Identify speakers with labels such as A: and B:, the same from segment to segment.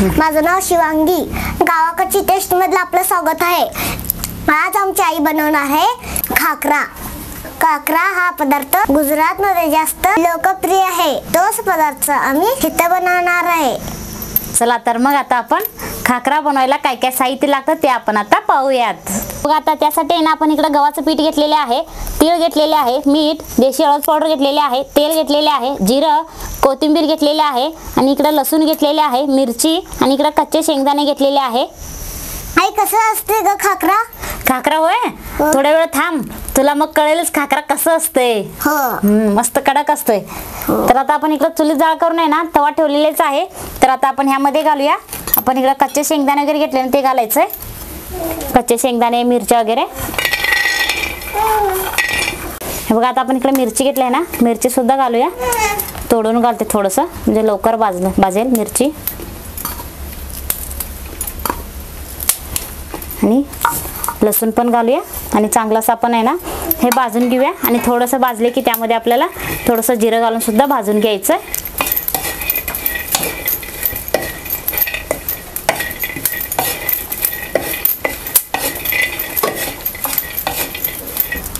A: माझं नाव शिवांगी. गावाकडची टेस्ट मध्ये आपलं स्वागत आहे. आज आमची आई बनवणार आहे खाकरा. खाकरा हा पदार्थ गुजरात मध्ये जास्त लोकप्रिय आहे. तोच पदार्थ आम्ही इथे बनवणार आहे.
B: चला तर मग आता आपण खाकरा बनवायला काय काय साहित्य लागतं ते आपण आता पाहूयात. मग आता त्यासाठी ना आपण इकडे गव्हाचं पीठ घेतलेले आहे, तीळ घेतलेले आहे, मीठ, देशी हळद पावडर घेतलेले आहे, तेल घेतलेले आहे, जिरं, कोथिंबीर घेतलेले आहे आणि इकडे लसूण घेतलेले आहे, मिरची आणि इकडे कच्चे शेंगदाणे घेतलेले आहे.
A: आई कसं असते ग खाकरा?
B: खाकरा होय, थोड्या वेळ थांब, तुला मग कळेलच खाकरा कसं असते. मस्त कडक असतोय. तर आता आपण इकडे चुलीत जाळ करून आहे ना तवा ठेवलेलाच आहे. तर आता आपण ह्यामध्ये घालूया. आपण इकडे कच्चे शेंगदाणे वगैरे घेतले ते घालायचंय. कच्चे शेंगदाणे, मिरच्या वगैरे. हे बघा आता आपण इकडे मिरची घेतली ना, मिरची सुद्धा घालूया. तोडून घालते थोडंसं म्हणजे लवकर भाजेल मिरची. आणि लसूण पण घालूया आणि चांगलासा आपण आहे ना हे भाजून घेऊया. आणि थोडंसं भाजले की त्यामध्ये आपल्याला थोडंसं जिरं घालून सुद्धा भाजून घ्यायचं.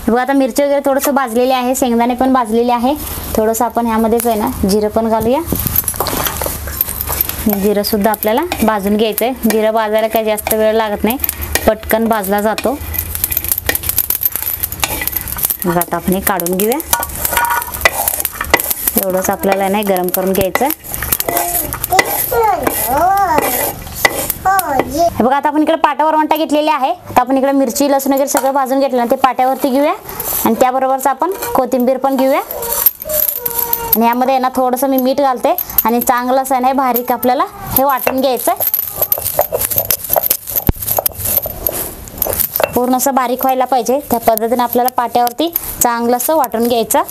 B: बघा आता मिरची वगैरे थोडंसं भाजलेले आहे, शेंगदाणे पण भाजलेले आहे. थोडंसं आपण ह्यामध्येच आहे ना जिरं पण घालूया. जिरं सुद्धा आपल्याला भाजून घ्यायचं आहे. जिरं भाजायला काही जास्त वेळ लागत नाही, पटकन भाजला जातो. मग आता आपण हे काढून घेऊया. एवढंच आपल्याला नाही गरम करून घ्यायचं. हे बघा आता आपण इकडे पाट्यावर वंटा घेतलेली आहे. आता आपण इकडे मिरची, लसूण वगैरे सगळं भाजून घेतलं ते पाट्यावरती घेऊया. आणि त्याबरोबरच आपण कोथिंबीर पण घेऊया. आणि यामध्ये आहे ना थोडंसं मी मीठ घालते आणि चांगलंच आहे ना बारीक आपल्याला हे वाटून घ्यायचं. पूर्ण असं बारीक व्हायला पाहिजे. त्या पद्धतीने आपल्याला पाट्यावरती चांगलं असं वाटून घ्यायचं.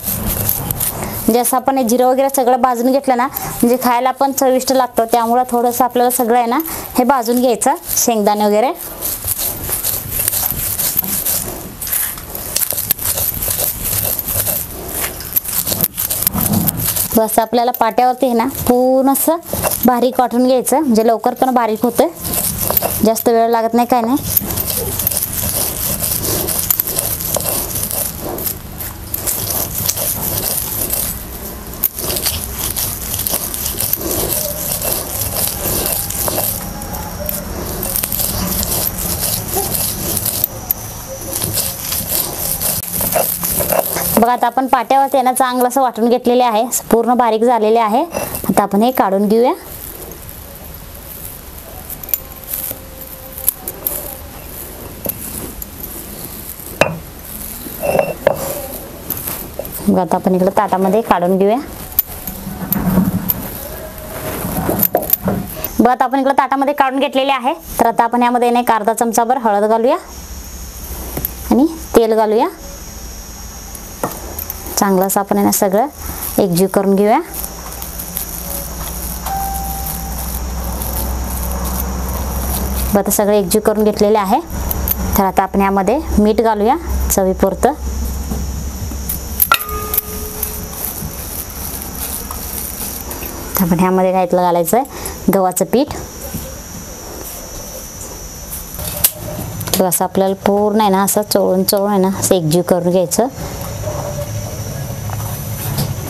B: जसं आपण हे जिरं वगैरे सगळं भाजून घेतलं ना म्हणजे खायला पण चविष्ट लागतं. त्यामुळे थोडंसं आपल्याला सगळं आहे ना हे भाजून घ्यायचं, शेंगदाणे वगैरे. बस आपल्याला पाट्यावरती आहे ना पूर्ण असं बारीक वाटून घ्यायचं म्हणजे लवकर पण बारीक होतं, जास्त वेळ लागत नाही काय नाही. बघा आता आपण पाट्यावरती आहे ना चांगलं असं वाटून घेतलेले आहे, पूर्ण बारीक झालेले आहे. आता आपण हे काढून घेऊया. बघा आता आपण इकडे ताटामध्ये काढून घेऊया. बघा आता आपण इकडे ताटामध्ये काढून घेतलेले आहे. तर आता आपण यामध्ये एक अर्धा चमचाभर हळद घालूया आणि तेल घालूया. चांगलं असं आपण ना सगळं एकजीव करून घेऊया. आता सगळं एकजीव करून घेतलेले आहे. तर आता आपण यामध्ये मीठ घालूया चवीपुरतं. आपण ह्यामध्ये घालायचं आहे गव्हाचं पीठ. असं आपल्याला पूर्ण आहे ना असं चोळून आहे ना असं एकजीव करून घ्यायचं.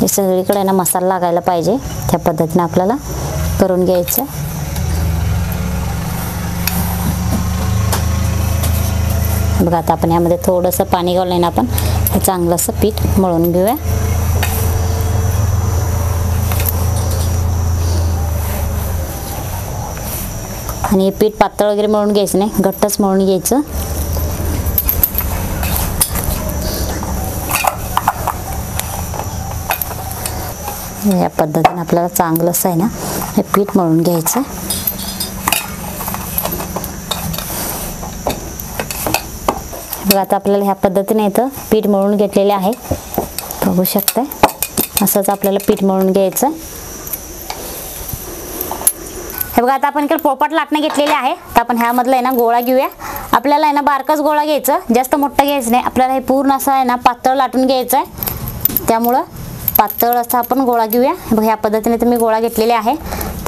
B: हे सगळीकडे ना मसाला लागायला पाहिजे, त्या पद्धतीने आपल्याला करून घ्यायचं. बघा आता आपण यामध्ये थोडंसं पाणी घालून आपण हे चांगलं असं पीठ मळून घेऊया. आणि हे पीठ पातळ वगैरे मळून घ्यायचं नाही, घट्टच मळून घ्यायचं. या पद्धतीने आपल्याला चांगलं असं आहे ना हे पीठ मळून घ्यायचं. बघा आता आपल्याला ह्या पद्धतीने इथं पीठ मळून घेतलेले आहे, बघू शकताय. असंच आपल्याला पीठ मळून घ्यायचं. हे बघा आता आपण इकडे पोळपाट लाटणे घेतलेले आहे. तर आपण ह्यामधलं आहे ना गोळा घेऊया. आपल्याला आहे ना बारकाच गोळा घ्यायचं, जास्त मोठं घ्यायचं नाही. आपल्याला हे पूर्ण असं आहे ना पातळ लाटून घ्यायचं आहे. त्यामुळं पातळ असा आपण गोळा घेऊया. बघा ह्या पद्धतीने तुम्ही गोळा घेतलेले आहे.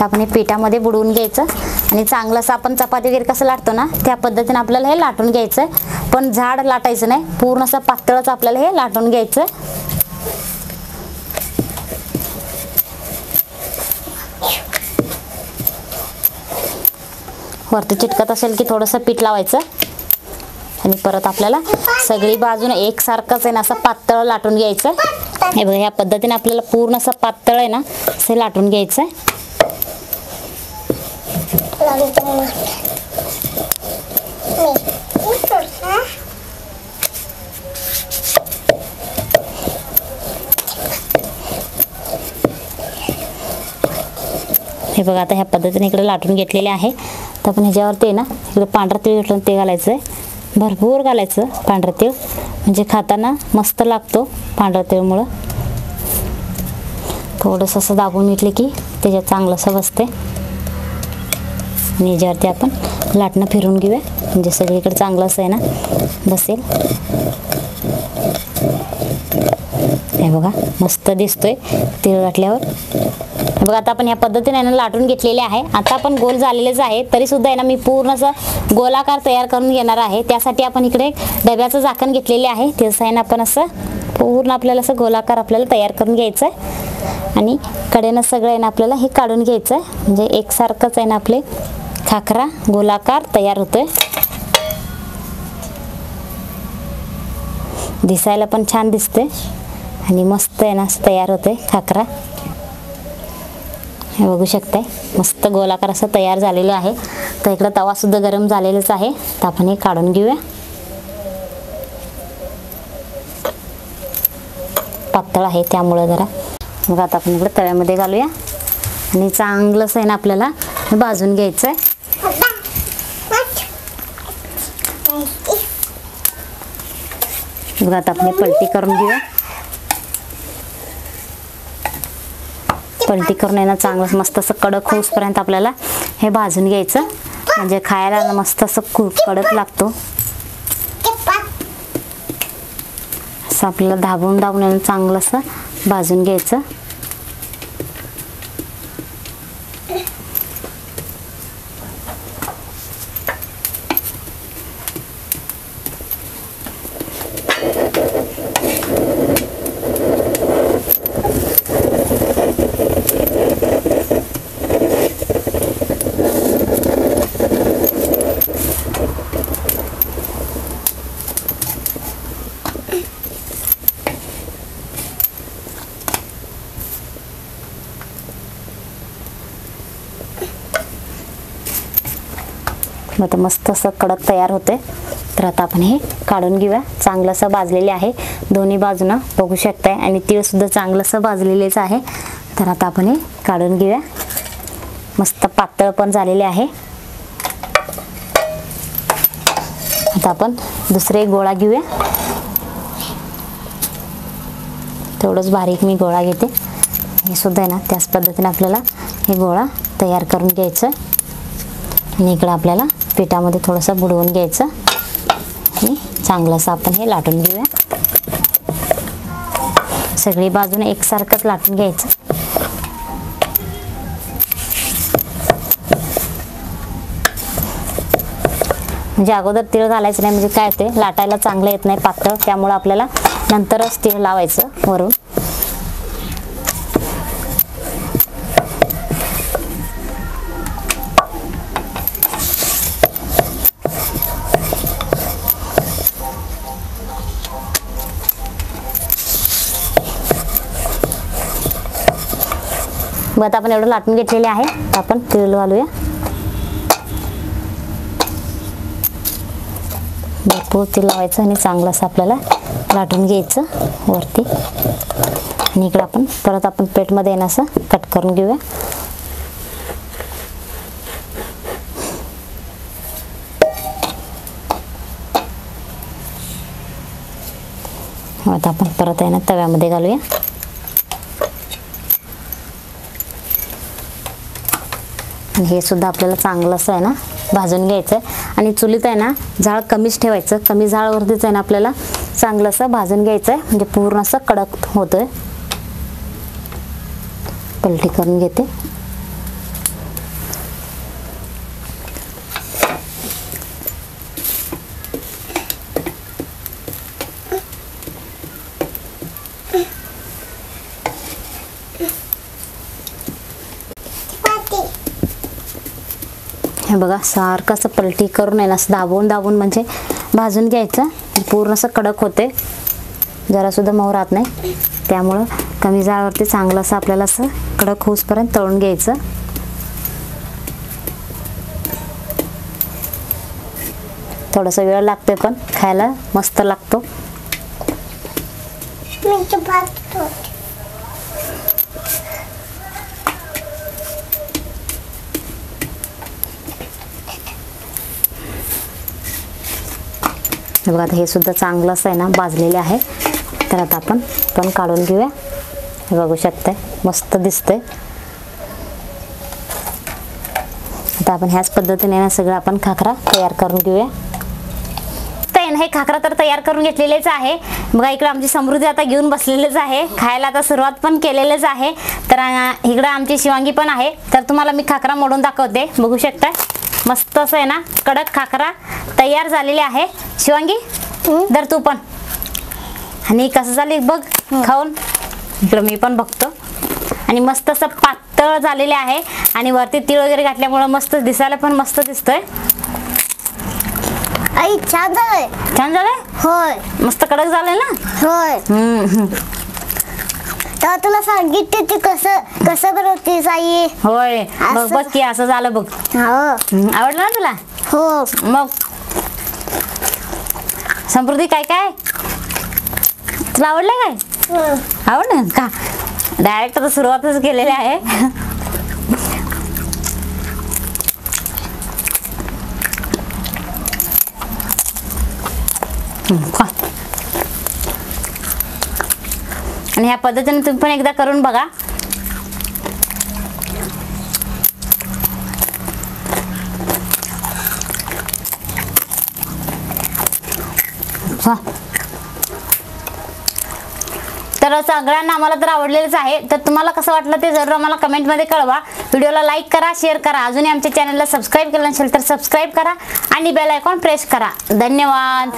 B: तर आपण हे पिठामध्ये बुडवून घ्यायचं आणि चांगलं असं आपण चपाती वगैरे कसं लाटतो ना त्या पद्धतीने आपल्याला हे लाटून घ्यायचं आहे. पण जाड लाटायचं नाही, पूर्ण असं पातळच आपल्याला हे लाटून घ्यायचं. वरती चिटकत असेल की थोडंसं पीठ लावायचं आणि परत आपल्याला सगळी बाजूने एकसारखंच आहे ना असं पातळ लाटून घ्यायचं. हे बघा, ह्या पद्धतीने आपल्याला पूर्ण असं पातळ आहे ना असं लाटून घ्यायचं. हे बघा, आता ह्या पद्धतीने इकडे लाटून घेतलेले आहे. तर आपण ह्याच्यावरती आहे ना इकडे पांढरं तीळ घेतलं ते घालायचं आहे, भरपूर घालायचं पांढरं तीळ, म्हणजे खाताना मस्त लागतो पांढरं तीळमुळं. थोडंसं असं दाबून घेतले की त्याच्यात चांगलं असं बसते. आणि ह्याच्यावरती आपण लाटणं फिरून घेऊया, म्हणजे सगळीकडे चांगलं असं आहे ना बसेल. हे बघा, मस्त दिसतोय तीळ घातल्यावर. बघा, आता आपण या पद्धतीने ना लाटून घेतलेले आहे. आता आपण गोल झालेलेच आहे, तरी सुद्धा आहे ना मी पूर्ण असं गोलाकार तयार करून घेणार आहे. त्यासाठी आपण इकडे डब्याचं झाकण घेतलेले आहे. त्याचं आहे ना आपण असं पूर्ण आपल्याला असं गोलाकार आपल्याला तयार करून घ्यायचं आहे आणि कडेनं सगळं आहे ना आपल्याला हे काढून घ्यायचं आहे. म्हणजे एकसारखंच आहे ना आपले खाकरा गोलाकार तयार होतोय. दिसायला पण छान दिसते आणि मस्त आहे ना तयार होते खाकरा. हे बघू शकताय, मस्त गोलाकार असं तयार झालेलं आहे. तर इकडं तवा सुद्धा गरम झालेलाच आहे, तर आपण हे काढून घेऊया. पातळ आहे त्यामुळे जरा. मग आता आपण इकडे तव्यामध्ये घालूया आणि चांगलंच आहे ना आपल्याला भाजून घ्यायचं आहे. बघा, आता आपण पलटी करून घेऊया. पलटी करून आहे ना चांगलं मस्त असं कडक होईपर्यंत आपल्याला हे भाजून घ्यायचं, म्हणजे खायला मस्त असं कडक लागतो. असं आपल्याला दाबून दाबून चांगलं असं भाजून घ्यायचं. आता मस्त असं कडक तयार होते. तर आता आपण हे काढून घेऊया. चांगलं असं भाजलेले आहे दोन्ही बाजूनं, बघू शकताय, आणि तीळ सुद्धा चांगलं असं भाजलेलेच आहे. तर आता आपण हे काढून घेऊया. मस्त पातळ पण झालेले आहे. आता आपण दुसरे गोळा घेऊया. तेवढंच बारीक मी गोळा घेते. हे सुद्धा आहे ना त्याच पद्धतीने आपल्याला हे गोळा तयार करून घ्यायचं आणि इकडं आपल्याला पिठामध्ये थोडंसं बुडवून घ्यायचं आणि चांगलं असं आपण हे लाटून घेऊया. सगळी बाजूने एकसारखंच लाटून घ्यायचं. म्हणजे अगोदर तीळ घालायचं नाही, म्हणजे काय ते लाटायला चांगलं येत नाही पातळ, त्यामुळे आपल्याला नंतरच तीळ लावायचं वरून. मग आता आपण एवढं लाटून घेतलेले आहे. आपण तीळ घालूया. भरपूर तीळ लावायचं आणि चांगलं असं आपल्याला लाटून घ्यायचं वरती. आणि इकडे आपण परत आपण प्लेटमध्ये येणं असं कट करून घेऊया. आता आपण परत आहे ना तव्यामध्ये घालूया. आणि हे सुद्धा आपल्याला चांगलं असं आहे ना भाजून घ्यायचं आहे. आणि चुलीत आहे ना जाळ कमीच ठेवायचं, कमी जाळवरतीच आहे ना आपल्याला चांगलं असं भाजून घ्यायचं आहे, म्हणजे पूर्ण असं कडक होतोय. पलटी करून घेते. हे बघा सारखं असं पलटी करून आहे ना असं दाबून दाबून म्हणजे भाजून घ्यायचं. पूर्ण असं कडक होते, जरासुद्धा मऊ राहत नाही. त्यामुळं कमी जाळावरती चांगलं असं आपल्याला असं कडक होऊसपर्यंत तळून घ्यायचं. थोडासा वेळ लागते पण खायला मस्त लागतो. हे बघा आता हे सुद्धा चांगलं असं आहे ना भाजलेले आहे. तर आता आपण काढून घेऊया. हे बघू शकताय मस्त दिसतंय. आता आपण ह्याच पद्धतीने ना सगळं आपण खाकरा तयार करून घेऊया. तर हे खाकरा तर तयार करून घेतलेलेच आहे. बघा इकडे आमची समृद्धी आता घेऊन बसलेलेच आहे. खायला आता सुरुवात पण केलेलेच आहे. तर इकडं आमची शिवांगी पण आहे. तर तुम्हाला मी खाकरा मोडून दाखवते. बघू शकता मस्त असं आहे ना कडक खाकरा तयार झालेले आहे. शिवांगी दर तू पण, आणि कसं झाले बघ खाऊन. इकडं मी पण बघतो. आणि मस्त असं पातळ झालेले आहे आणि वरती तीळ वगैरे घातल्यामुळे मस्त दिसायला पण मस्त दिसतोय.
A: आई छान झालंय.
B: छान झालंय.
A: होय
B: मस्त कडक झालंय ना.
A: होय. तर तुला सांगितले ते कसं कसं बनवतेस आई.
B: होय बघ बघ की असं झालं बघ. आवडलं ना तुला.
A: हो.
B: मग समृद्धी काय काय तुला आवडलं काय. आवडलं का. डायरेक्ट आता सुरुवातच केलेली आहे. आणि ह्या पद्धतीने तुम्ही पण एकदा करून बघा. तर सगळ्यांना आम्हाला तर आवडलेलंच आहे. तर तुम्हाला कसं वाटलं ते जरूर आम्हाला कमेंटमध्ये कळवा. व्हिडिओला लाईक करा, शेअर करा. अजूनही आमच्या चॅनलला सबस्क्राईब केलं नसेल तर सबस्क्राईब करा आणि बेल आयकॉन प्रेस करा. धन्यवाद.